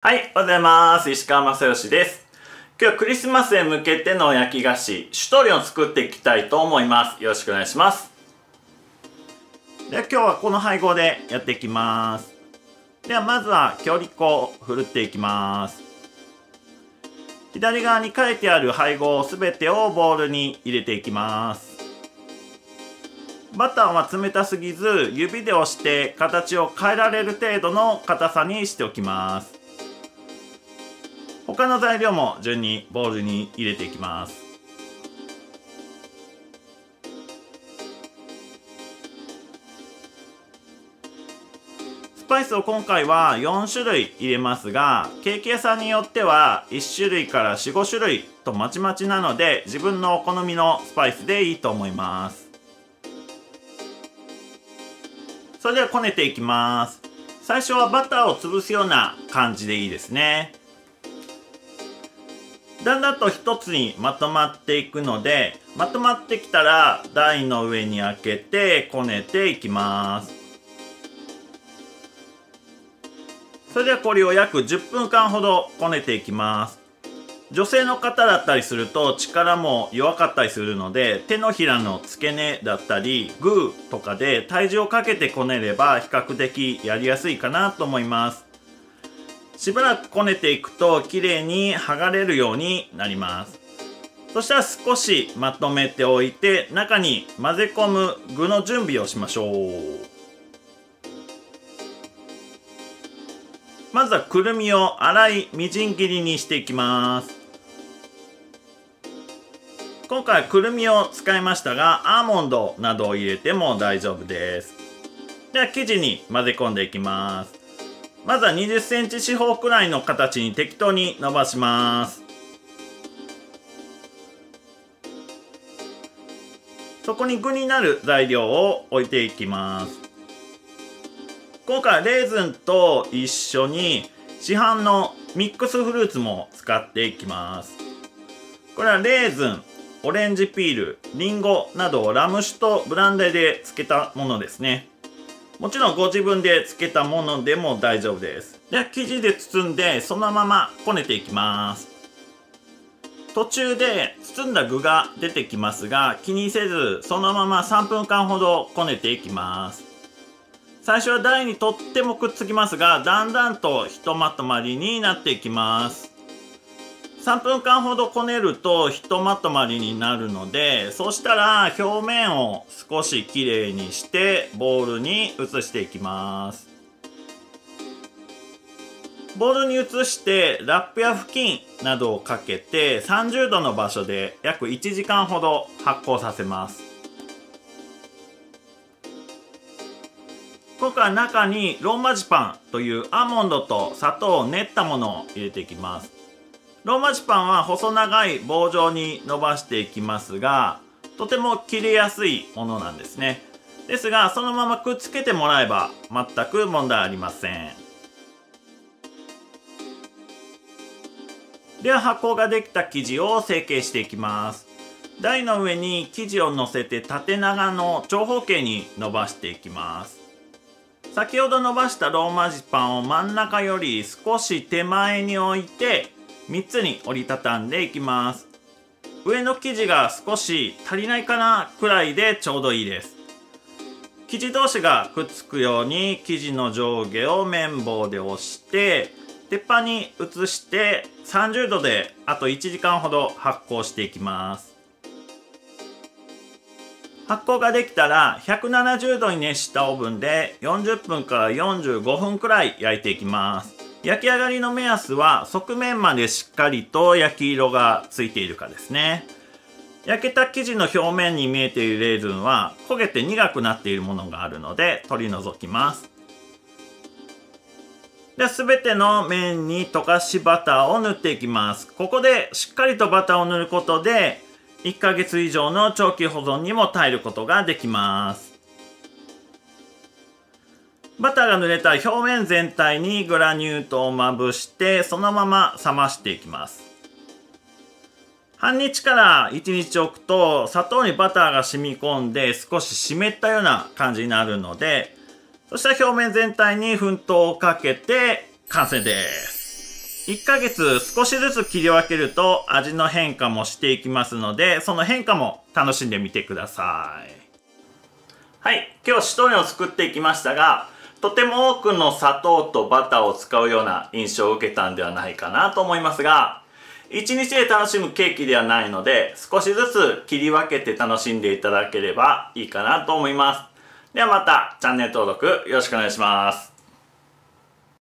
はい、おはようございます。石川正義です。今日はクリスマスへ向けての焼き菓子、シュトリオンを作っていきたいと思います。よろしくお願いします。では今日はこの配合でやっていきます。ではまずは強力粉をふるっていきます。左側に書いてある配合すべてをボウルに入れていきます。バターは冷たすぎず、指で押して形を変えられる程度の硬さにしておきます。他の材料も順にボウルに入れていきます。スパイスを今回は4種類入れますが、ケーキ屋さんによっては1種類から4、5種類とまちまちなので、自分のお好みのスパイスでいいと思います。それではこねていきます。最初はバターを潰すような感じでいいですね。だんだんと一つにまとまっていくので、まとまってきたら台の上に開けてこねていきます。それではこれを約10分間ほどこねていきます。女性の方だったりすると力も弱かったりするので、手のひらの付け根だったりグーとかで体重をかけてこねれば比較的やりやすいかなと思います。しばらくこねていくときれいに剥がれるようになります。そしたら少しまとめておいて、中に混ぜ込む具の準備をしましょう。まずはくるみを粗いみじん切りにしていきます。今回はくるみを使いましたが、アーモンドなどを入れても大丈夫です。では生地に混ぜ込んでいきます。まずは20センチ四方くらいの形に適当に伸ばします。そこに具になる材料を置いていきます。今回はレーズンと一緒に市販のミックスフルーツも使っていきます。これはレーズン、オレンジピール、リンゴなどをラム酒とブランデーで漬けたものですね。もちろんご自分で漬けたものでも大丈夫です。では生地で包んでそのままこねていきます。途中で包んだ具が出てきますが、気にせずそのまま3分間ほどこねていきます。最初は台にとってもくっつきますが、だんだんとひとまとまりになっていきます。3分間ほどこねるとひとまとまりになるので、そしたら表面を少しきれいにしてボウルに移していきます。ボウルに移してラップや布巾などをかけて30度の場所で約1時間ほど発酵させます。今回は中にローマジパンというアーモンドと砂糖を練ったものを入れていきます。ローマ字パンは細長い棒状に伸ばしていきますが、とても切れやすいものなんですね。ですが、そのままくっつけてもらえば全く問題ありません。では発酵ができた生地を成形していきます。台の上に生地を乗せて縦長の長方形に伸ばしていきます。先ほど伸ばしたローマ字パンを真ん中より少し手前に置いて3つに折りたたんでいきます。上の生地が少し足りないかなくらいでちょうどいいです。生地同士がくっつくように生地の上下を綿棒で押して鉄板に移して30度であと1時間ほど発酵していきます。発酵ができたら170度に熱したオーブンで40分から45分くらい焼いていきます。焼き上がりの目安は側面までしっかりと焼き色がついているかですね。焼けた生地の表面に見えているレーズンは焦げて苦くなっているものがあるので取り除きます。では全ての面に溶かしバターを塗っていきます。ここでしっかりとバターを塗ることで1ヶ月以上の長期保存にも耐えることができます。バターが塗れたら表面全体にグラニュー糖をまぶしてそのまま冷ましていきます。半日から1日置くと砂糖にバターが染み込んで少し湿ったような感じになるので、そしたら表面全体に粉糖をかけて完成です。1ヶ月少しずつ切り分けると味の変化もしていきますので、その変化も楽しんでみてください。はい、今日シトレンを作っていきましたが、とても多くの砂糖とバターを使うような印象を受けたんではないかなと思いますが、1日で楽しむケーキではないので、少しずつ切り分けて楽しんでいただければいいかなと思います。ではまたチャンネル登録よろしくお願いします。